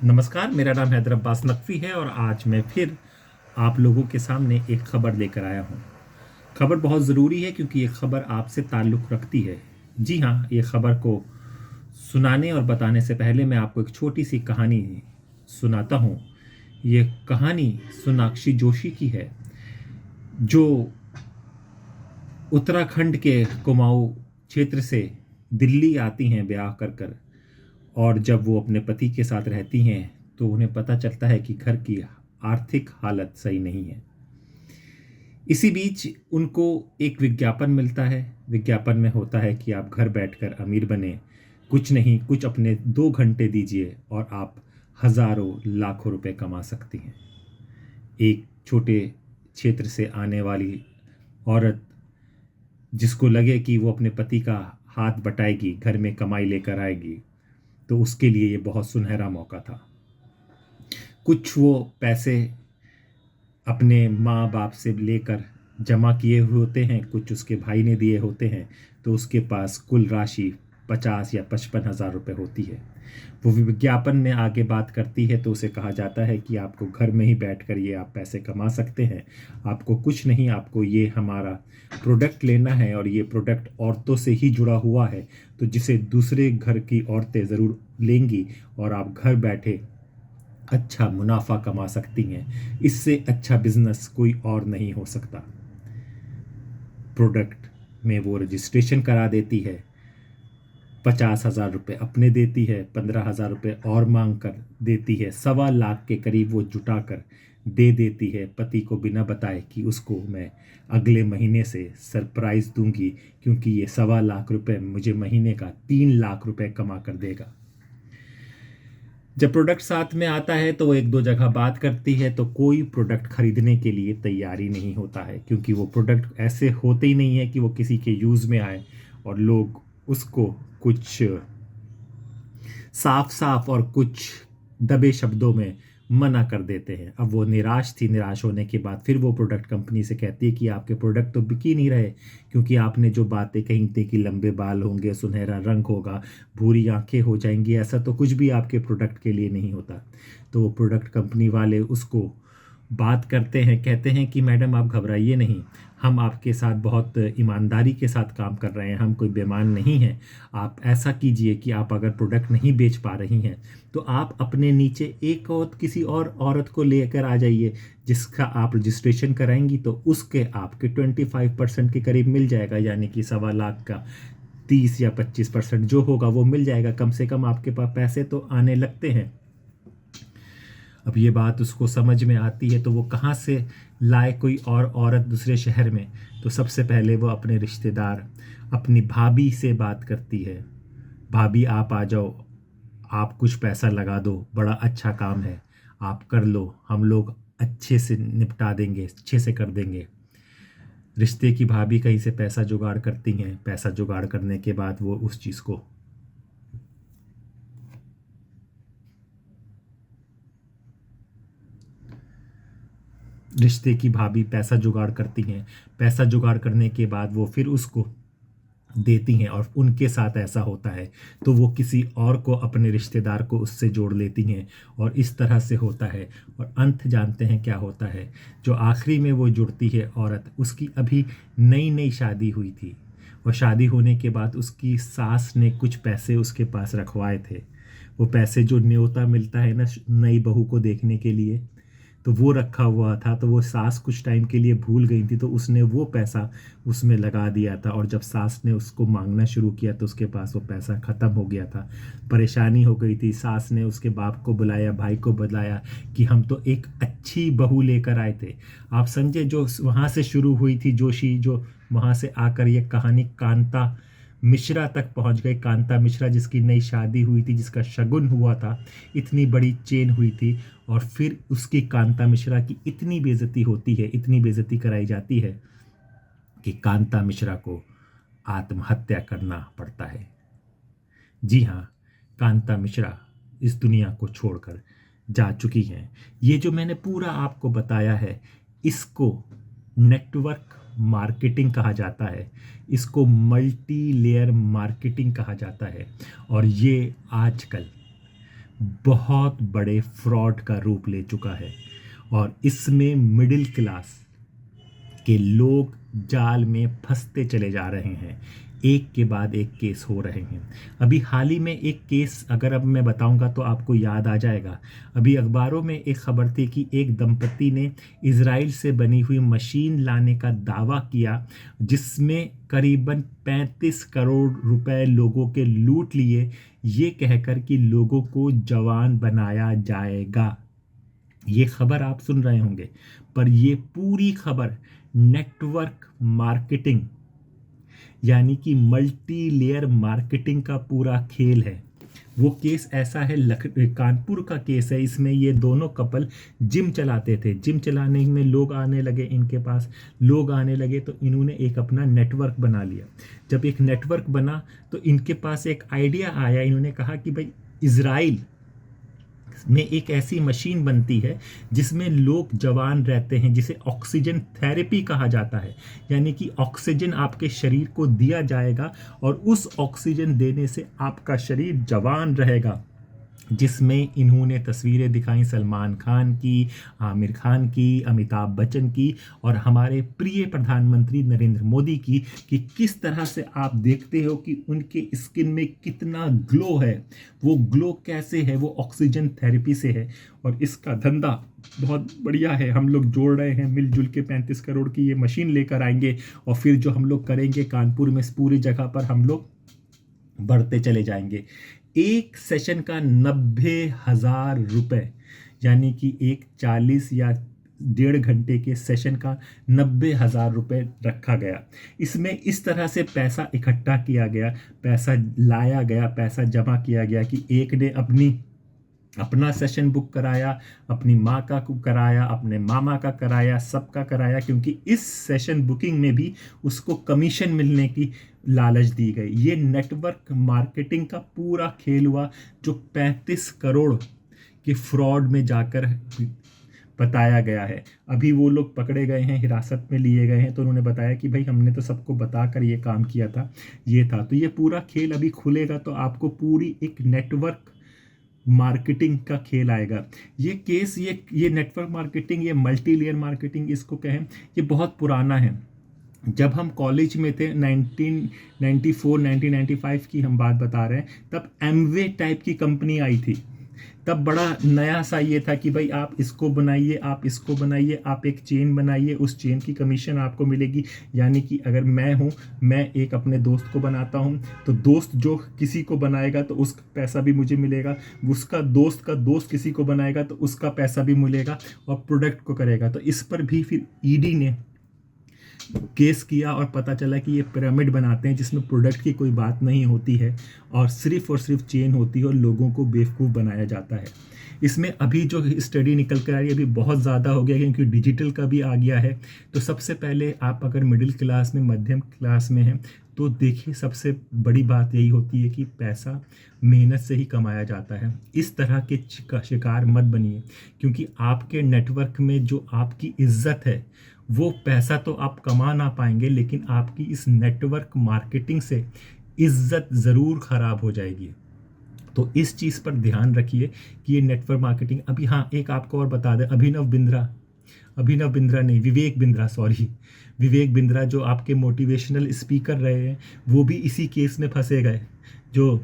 नमस्कार, मेरा नाम हैदर अब्बास नकवी है और आज मैं फिर आप लोगों के सामने एक खबर लेकर आया हूँ। खबर बहुत ज़रूरी है क्योंकि ये खबर आपसे ताल्लुक़ रखती है। जी हाँ, ये खबर को सुनाने और बताने से पहले मैं आपको एक छोटी सी कहानी सुनाता हूँ। ये कहानी सोनाक्षी जोशी की है, जो उत्तराखंड के कुमाऊँ क्षेत्र से दिल्ली आती हैं ब्याह कर कर। और जब वो अपने पति के साथ रहती हैं तो उन्हें पता चलता है कि घर की आर्थिक हालत सही नहीं है। इसी बीच उनको एक विज्ञापन मिलता है। विज्ञापन में होता है कि आप घर बैठकर अमीर बने, कुछ नहीं कुछ अपने 2 घंटे दीजिए और आप हजारों लाखों रुपए कमा सकती हैं। एक छोटे क्षेत्र से आने वाली औरत, जिसको लगे कि वो अपने पति का हाथ बटाएगी, घर में कमाई लेकर आएगी, तो उसके लिए ये बहुत सुनहरा मौका था। कुछ वो पैसे अपने माँ बाप से लेकर जमा किए हुए होते हैं, कुछ उसके भाई ने दिए होते हैं, तो उसके पास कुल राशि 50 या 55 हज़ार रुपये होती है। वो विज्ञापन में आगे बात करती है तो उसे कहा जाता है कि आपको घर में ही बैठकर ये आप पैसे कमा सकते हैं, आपको कुछ नहीं, आपको ये हमारा प्रोडक्ट लेना है और ये प्रोडक्ट औरतों से ही जुड़ा हुआ है, तो जिसे दूसरे घर की औरतें ज़रूर लेंगी और आप घर बैठे अच्छा मुनाफा कमा सकती हैं। इससे अच्छा बिजनेस कोई और नहीं हो सकता। प्रोडक्ट में वो रजिस्ट्रेशन करा देती है, 50 हज़ार रुपये अपने देती है, 15 हज़ार रुपये और मांग कर देती है, 1.25 लाख के करीब वो जुटा कर दे देती है पति को, बिना बताए कि उसको मैं अगले महीने से सरप्राइज दूंगी, क्योंकि ये 1.25 लाख रुपये मुझे महीने का 3 लाख रुपये कमा कर देगा। जब प्रोडक्ट साथ में आता है तो वो एक दो जगह बात करती है, तो कोई प्रोडक्ट खरीदने के लिए तैयारी नहीं होता है, क्योंकि वो प्रोडक्ट ऐसे होते ही नहीं है कि वो किसी के यूज़ में आए और लोग उसको कुछ साफ साफ और कुछ दबे शब्दों में मना कर देते हैं। अब वो निराश थी, निराश होने के बाद फिर वो प्रोडक्ट कंपनी से कहती है कि आपके प्रोडक्ट तो बिक ही नहीं रहे, क्योंकि आपने जो बातें कही थी कि लंबे बाल होंगे, सुनहरा रंग होगा, भूरी आंखें हो जाएंगी, ऐसा तो कुछ भी आपके प्रोडक्ट के लिए नहीं होता। तो वो प्रोडक्ट कंपनी वाले उसको बात करते हैं, कहते हैं कि मैडम आप घबराइए नहीं, हम आपके साथ बहुत ईमानदारी के साथ काम कर रहे हैं, हम कोई बेईमान नहीं हैं। आप ऐसा कीजिए कि आप अगर प्रोडक्ट नहीं बेच पा रही हैं तो आप अपने नीचे एक और किसी और औरत को लेकर आ जाइए, जिसका आप रजिस्ट्रेशन कराएंगी तो उसके आपके 25% के करीब मिल जाएगा, यानी कि 1.25 लाख का 30 या 25% जो होगा वो मिल जाएगा। कम से कम आपके पास पैसे तो आने लगते हैं। अब ये बात उसको समझ में आती है, तो वो कहाँ से लाए कोई और औरत दूसरे शहर में। तो सबसे पहले वो अपने रिश्तेदार, अपनी भाभी से बात करती है, भाभी आप आ जाओ, आप कुछ पैसा लगा दो, बड़ा अच्छा काम है, आप कर लो, हम लोग अच्छे से निपटा देंगे, अच्छे से कर देंगे। रिश्ते की भाभी कहीं से पैसा जुगाड़ करती हैं। पैसा जुगाड़ करने के बाद वो उस चीज़ को रिश्ते की भाभी पैसा जुगाड़ करती हैं। पैसा जुगाड़ करने के बाद वो फिर उसको देती हैं और उनके साथ ऐसा होता है तो वो किसी और को, अपने रिश्तेदार को उससे जोड़ लेती हैं और इस तरह से होता है। और अंत जानते हैं क्या होता है? जो आखिरी में वो जुड़ती है औरत, उसकी अभी नई नई शादी हुई थी और शादी होने के बाद उसकी सास ने कुछ पैसे उसके पास रखवाए थे। वो पैसे जो न्योता मिलता है ना नई बहू को देखने के लिए, तो वो रखा हुआ था। तो वो सास कुछ टाइम के लिए भूल गई थी, तो उसने वो पैसा उसमें लगा दिया था और जब सास ने उसको मांगना शुरू किया तो उसके पास वो पैसा ख़त्म हो गया था। परेशानी हो गई थी। सास ने उसके बाप को बुलाया, भाई को बुलाया कि हम तो एक अच्छी बहू लेकर आए थे। आप समझे, जो वहाँ से शुरू हुई थी जोशी, जो वहाँ से आकर ये कहानी कांता मिश्रा तक पहुंच गई। कांता मिश्रा जिसकी नई शादी हुई थी, जिसका शगुन हुआ था, इतनी बड़ी चेन हुई थी, और फिर उसकी कांता मिश्रा की इतनी बेइज्जती होती है, इतनी बेइज्जती कराई जाती है कि कांता मिश्रा को आत्महत्या करना पड़ता है। जी हाँ, कांता मिश्रा इस दुनिया को छोड़कर जा चुकी हैं। ये जो मैंने पूरा आपको बताया है, इसको नेटवर्क मार्केटिंग कहा जाता है, इसको मल्टी लेयर मार्केटिंग कहा जाता है। और ये आजकल बहुत बड़े फ्रॉड का रूप ले चुका है और इसमें मिडिल क्लास के लोग जाल में फंसते चले जा रहे हैं। एक के बाद एक केस हो रहे हैं। अभी हाल ही में एक केस अगर अब मैं बताऊंगा तो आपको याद आ जाएगा। अभी अखबारों में एक खबर थी कि एक दंपति ने इजराइल से बनी हुई मशीन लाने का दावा किया जिसमें करीबन 35 करोड़ रुपए लोगों के लूट लिए, ये कहकर कि लोगों को जवान बनाया जाएगा। ये खबर आप सुन रहे होंगे, पर ये पूरी खबर नेटवर्क मार्केटिंग यानी कि मल्टी लेयर मार्केटिंग का पूरा खेल है। वो केस ऐसा है, कानपुर का केस है। इसमें ये दोनों कपल जिम चलाते थे। जिम चलाने में लोग आने लगे, इनके पास लोग आने लगे तो इन्होंने एक अपना नेटवर्क बना लिया। जब एक नेटवर्क बना तो इनके पास एक आइडिया आया। इन्होंने कहा कि भाई इजराइल में एक ऐसी मशीन बनती है जिसमें लोग जवान रहते हैं, जिसे ऑक्सीजन थेरेपी कहा जाता है। यानी कि ऑक्सीजन आपके शरीर को दिया जाएगा और उस ऑक्सीजन देने से आपका शरीर जवान रहेगा। जिसमें इन्होंने तस्वीरें दिखाई सलमान खान की, आमिर खान की, अमिताभ बच्चन की और हमारे प्रिय प्रधानमंत्री नरेंद्र मोदी की, कि किस तरह से आप देखते हो कि उनके स्किन में कितना ग्लो है। वो ग्लो कैसे है? वो ऑक्सीजन थेरेपी से है। और इसका धंधा बहुत बढ़िया है। हम लोग जोड़ रहे हैं मिलजुल के 35 करोड़ की ये मशीन लेकर आएंगे और फिर जो हम लोग करेंगे कानपुर में पूरी जगह पर हम लोग बढ़ते चले जाएंगे। एक सेशन का 90,000 रुपये, यानी कि एक 40 या 1.5 घंटे के सेशन का 90,000 रुपये रखा गया। इसमें इस तरह से पैसा इकट्ठा किया गया, पैसा लाया गया, पैसा जमा किया गया कि एक ने अपना सेशन बुक कराया, अपनी माँ का कराया, अपने मामा का कराया, सबका कराया, क्योंकि इस सेशन बुकिंग में भी उसको कमीशन मिलने की लालच दी गई। ये नेटवर्क मार्केटिंग का पूरा खेल हुआ जो 35 करोड़ के फ्रॉड में जाकर बताया गया है। अभी वो लोग पकड़े गए हैं, हिरासत में लिए गए हैं, तो उन्होंने बताया कि भाई हमने तो सबको बताकर ये काम किया था, ये था। तो ये पूरा खेल अभी खुलेगा तो आपको पूरी एक नेटवर्क मार्केटिंग का खेल आएगा। ये केस, ये नेटवर्क मार्केटिंग, ये मल्टी लेयर मार्केटिंग इसको कहें, ये बहुत पुराना है। जब हम कॉलेज में थे 1994 1995 की हम बात बता रहे हैं, तब एमवे टाइप की कंपनी आई थी। तब बड़ा नया सा ये था कि भाई आप इसको बनाइए, आप इसको बनाइए, आप एक चेन बनाइए, उस चेन की कमीशन आपको मिलेगी। यानी कि अगर मैं एक अपने दोस्त को बनाता हूँ तो दोस्त जो किसी को बनाएगा तो उसका पैसा भी मुझे मिलेगा, उसका दोस्त का दोस्त किसी को बनाएगा तो उसका पैसा भी मिलेगा और प्रोडक्ट को करेगा। तो इस पर भी फिर ईडी ने केस किया और पता चला कि ये पिरामिड बनाते हैं जिसमें प्रोडक्ट की कोई बात नहीं होती है और सिर्फ चेन होती है और लोगों को बेवकूफ़ बनाया जाता है। इसमें अभी जो स्टडी निकल कर आ रही है अभी बहुत ज़्यादा हो गया क्योंकि डिजिटल का भी आ गया है। तो सबसे पहले आप अगर मिडिल क्लास में, मध्यम क्लास में हैं तो देखिए, सबसे बड़ी बात यही होती है कि पैसा मेहनत से ही कमाया जाता है। इस तरह के शिकार मत बनिए, क्योंकि आपके नेटवर्क में जो आपकी इज्जत है वो पैसा तो आप कमा ना पाएंगे, लेकिन आपकी इस नेटवर्क मार्केटिंग से इज्जत ज़रूर ख़राब हो जाएगी। तो इस चीज़ पर ध्यान रखिए कि ये नेटवर्क मार्केटिंग। अभी हाँ, एक आपको और बता दें, विवेक बिंद्रा जो आपके मोटिवेशनल स्पीकर रहे हैं, वो भी इसी केस में फंसे गए। जो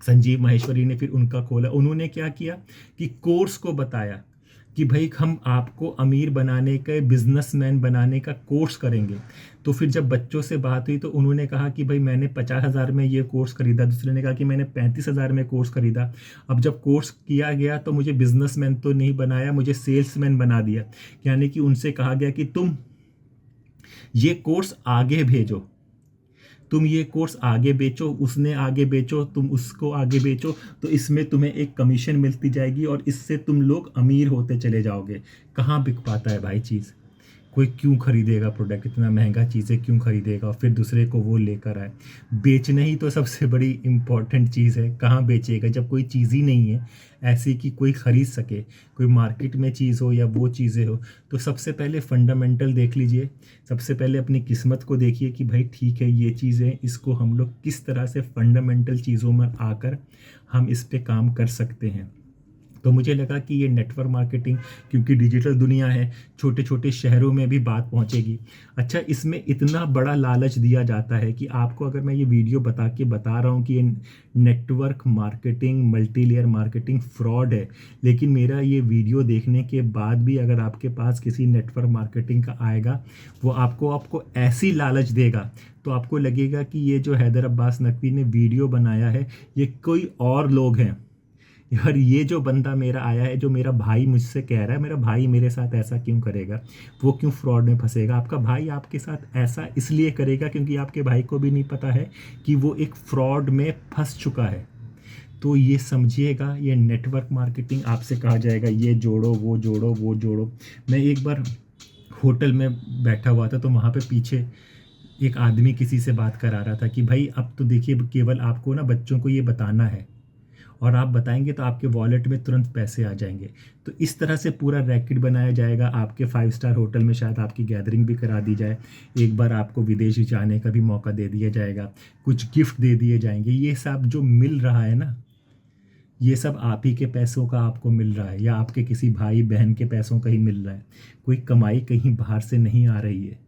संजीव माहेश्वरी ने फिर उनका खोला, उन्होंने क्या किया कि कोर्स को बताया कि भाई हम आपको अमीर बनाने का, बिजनेसमैन बनाने का कोर्स करेंगे। तो फिर जब बच्चों से बात हुई तो उन्होंने कहा कि भाई मैंने 50,000 में ये कोर्स खरीदा, दूसरे ने कहा कि मैंने 35,000 में कोर्स खरीदा। अब जब कोर्स किया गया तो मुझे बिजनेसमैन तो नहीं बनाया, मुझे सेल्समैन बना दिया। यानी कि उनसे कहा गया कि तुम ये कोर्स आगे भेजो, तुम ये कोर्स आगे बेचो, उसने आगे बेचो, तुम उसको आगे बेचो, तो इसमें तुम्हें एक कमीशन मिलती जाएगी और इससे तुम लोग अमीर होते चले जाओगे। कहाँ बिक पाता है भाई चीज़? कोई क्यों खरीदेगा प्रोडक्ट, इतना महंगा चीज़ें क्यों खरीदेगा, और फिर दूसरे को वो लेकर आए। बेचना ही तो सबसे बड़ी इम्पॉर्टेंट चीज़ है। कहाँ बेचेगा जब कोई चीज़ ही नहीं है ऐसी कि कोई ख़रीद सके, कोई मार्केट में चीज़ हो या वो चीज़ें हो। तो सबसे पहले फंडामेंटल देख लीजिए, सबसे पहले अपनी किस्मत को देखिए कि भाई ठीक है ये चीज़ें, इसको हम लोग किस तरह से फंडामेंटल चीज़ों में आकर हम इस पे काम कर सकते हैं। तो मुझे लगा कि ये नेटवर्क मार्केटिंग, क्योंकि डिजिटल दुनिया है, छोटे छोटे शहरों में भी बात पहुंचेगी। अच्छा, इसमें इतना बड़ा लालच दिया जाता है कि आपको, अगर मैं ये वीडियो बता रहा हूँ कि ये network marketing, multi layer marketing fraud है, लेकिन मेरा ये वीडियो देखने के बाद भी अगर आपके पास किसी नेटवर्क मार्केटिंग का आएगा, वो आपको ऐसी लालच देगा तो आपको लगेगा कि ये जो हैदर अब्बास नकवी ने वीडियो बनाया है ये कोई और लोग हैं। यार ये जो बंदा मेरा आया है, जो मेरा भाई मुझसे कह रहा है, मेरा भाई मेरे साथ ऐसा क्यों करेगा, वो क्यों फ्रॉड में फंसेगा। आपका भाई आपके साथ ऐसा इसलिए करेगा क्योंकि आपके भाई को भी नहीं पता है कि वो एक फ्रॉड में फंस चुका है। तो ये समझिएगा, ये नेटवर्क मार्केटिंग आपसे कहा जाएगा ये जोड़ो वो जोड़ो वो जोड़ो। मैं एक बार होटल में बैठा हुआ था तो वहाँ पे पीछे एक आदमी किसी से बात करा रहा था कि भाई अब तो देखिए, केवल आपको ना बच्चों को ये बताना है और आप बताएंगे तो आपके वॉलेट में तुरंत पैसे आ जाएंगे। तो इस तरह से पूरा रैकेट बनाया जाएगा। आपके 5 स्टार होटल में शायद आपकी गैदरिंग भी करा दी जाए, एक बार आपको विदेश जाने का भी मौका दे दिया जाएगा, कुछ गिफ्ट दे दिए जाएंगे। ये सब जो मिल रहा है ना, ये सब आप ही के पैसों का आपको मिल रहा है या आपके किसी भाई बहन के पैसों का ही मिल रहा है। कोई कमाई कहीं बाहर से नहीं आ रही है।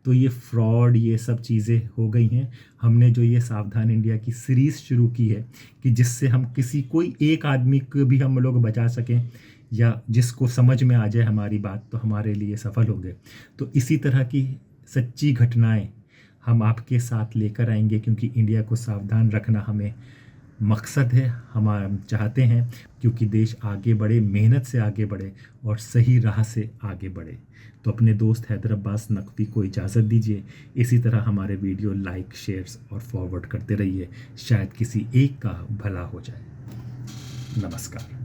तो ये फ्रॉड, ये सब चीज़ें हो गई हैं। हमने जो ये सावधान इंडिया की सीरीज़ शुरू की है कि जिससे हम कोई एक आदमी को भी हम लोग बचा सकें या जिसको समझ में आ जाए हमारी बात, तो हमारे लिए सफल हो गए। तो इसी तरह की सच्ची घटनाएं हम आपके साथ लेकर आएंगे, क्योंकि इंडिया को सावधान रखना हमें मकसद है। हम चाहते हैं क्योंकि देश आगे बढ़े, मेहनत से आगे बढ़े और सही राह से आगे बढ़े। तो अपने दोस्त हैदर अब्बास नकवी को इजाज़त दीजिए। इसी तरह हमारे वीडियो लाइक, शेयर्स और फॉरवर्ड करते रहिए, शायद किसी एक का भला हो जाए। नमस्कार।